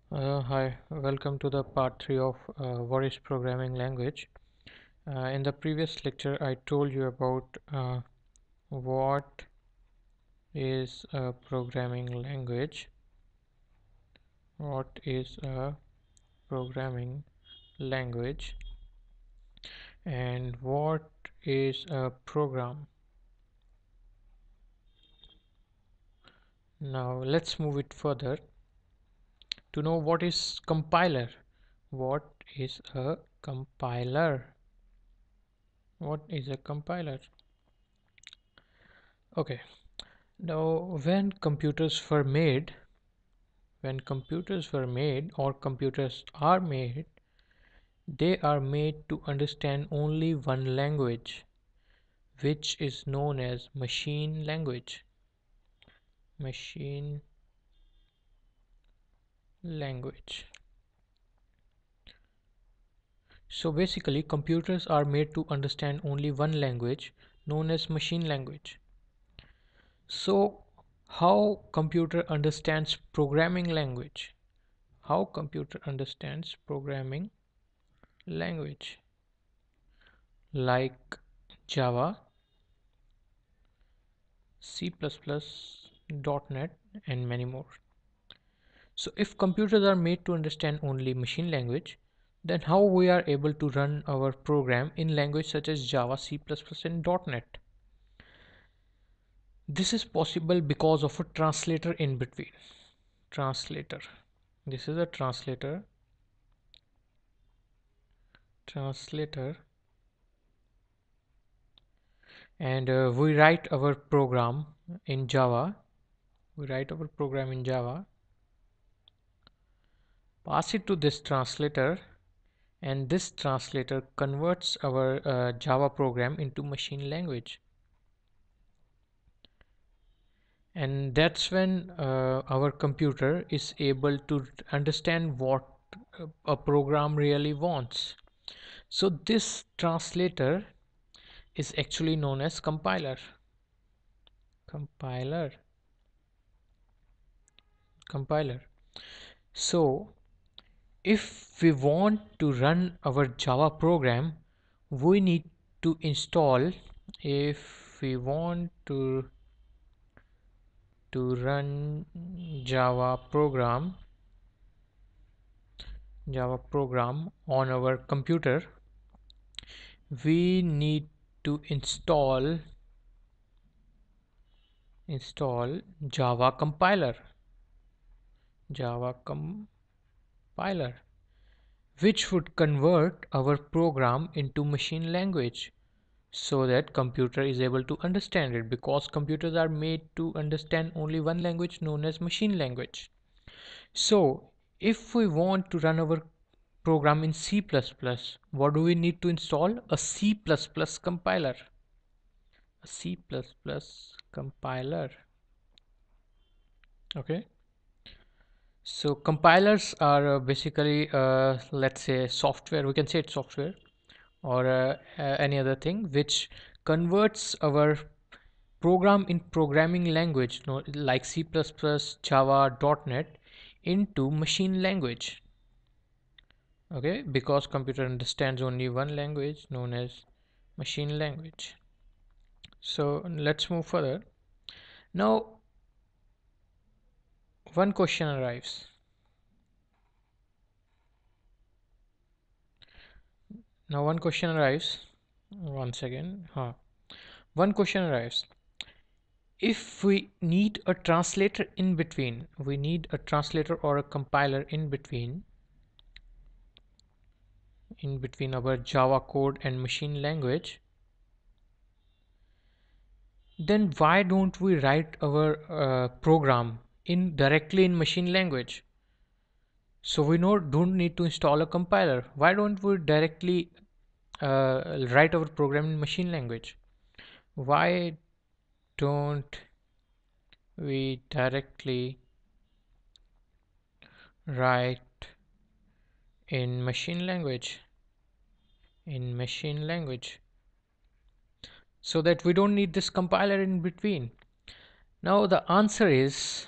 Hi, welcome to the part 3 of what is programming language. In the previous lecture, I told you about what is a programming language, what is a programming language, and what is a program. Now, let's move it further to know what is compiler. What is a compiler? What is a compiler? Okay. Now, when computers were made or computers are made, they are made to understand only one language, which is known as machine language. Machine language. So basically, computers are made to understand only one language known as machine language. So, how computer understands programming language? How computer understands programming language? Like Java, C++, .NET, and many more. So if computers are made to understand only machine language, then how we are able to run our program in language such as Java, C++, and .NET? This is possible because of a translator in between. Translator. This is a translator. Translator. And we write our program in Java. We write our program in Java, pass it to this translator, and this translator converts our Java program into machine language. And that's when our computer is able to understand what a program really wants. So this translator is actually known as compiler. Compiler. Compiler. So if we want to run our Java program, we need to install, if we want to run Java program on our computer, we need to install Java compiler, which would convert our program into machine language so that computer is able to understand it, because computers are made to understand only one language known as machine language. So if we want to run our program in C++, what do we need to install? A C++ compiler. A C++ compiler. Okay. So compilers are basically, let's say, software. We can say it's software or any other thing which converts our program in programming language, like C++, Java, .NET, into machine language. Okay, because computer understands only one language known as machine language. So let's move further. Now one question arrives. One second. One question arrives. If we need a translator in between, we need a translator or a compiler in between our Java code and machine language, then why don't we write our program in directly in machine language? So we don't need to install a compiler. Why don't we directly write our program in machine language? Why don't we directly write in machine language? So that we don't need this compiler in between. Now the answer is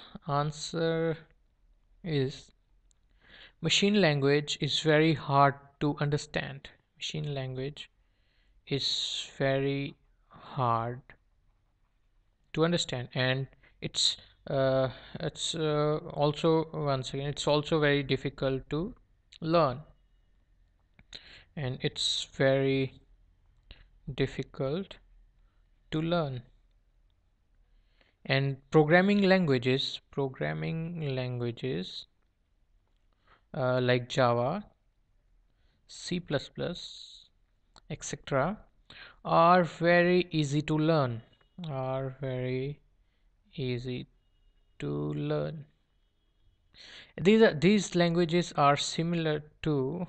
Machine language is very hard to understand. Machine language is very hard to understand, and it's also, once again, it's also very difficult to learn, and it's very difficult to learn. And programming languages like Java, C++, etc., are very easy to learn. Are very easy to learn. These languages are similar to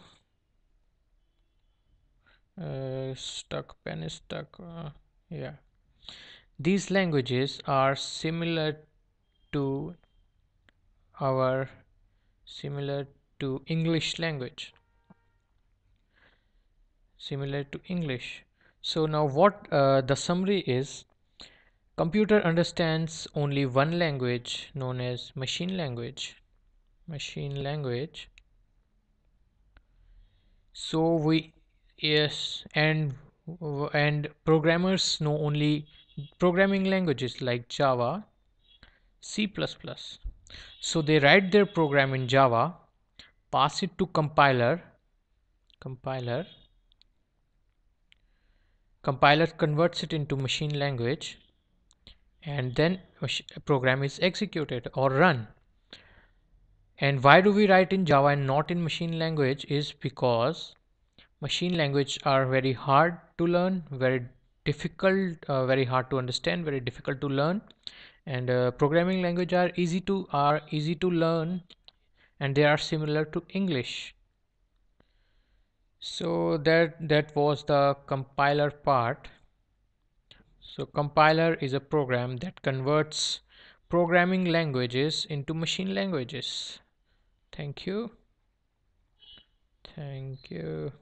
stuck pen is stuck. Yeah, these languages are to our similar to English language. Similar to English. So now what the summary is: computer understands only one language known as machine language. Machine language. So we yes, and programmers know only programming languages like Java, C++. So they write their program in Java, pass it to compiler. Compiler converts it into machine language, and then a program is executed or run. And why do we write in Java and not in machine language is because machine language are very hard to learn, very difficult, very hard to understand, very difficult to learn, and programming language are easy to learn, and they are similar to English. So that was the compiler part. So compiler is a program that converts programming languages into machine languages. Thank you. Thank you.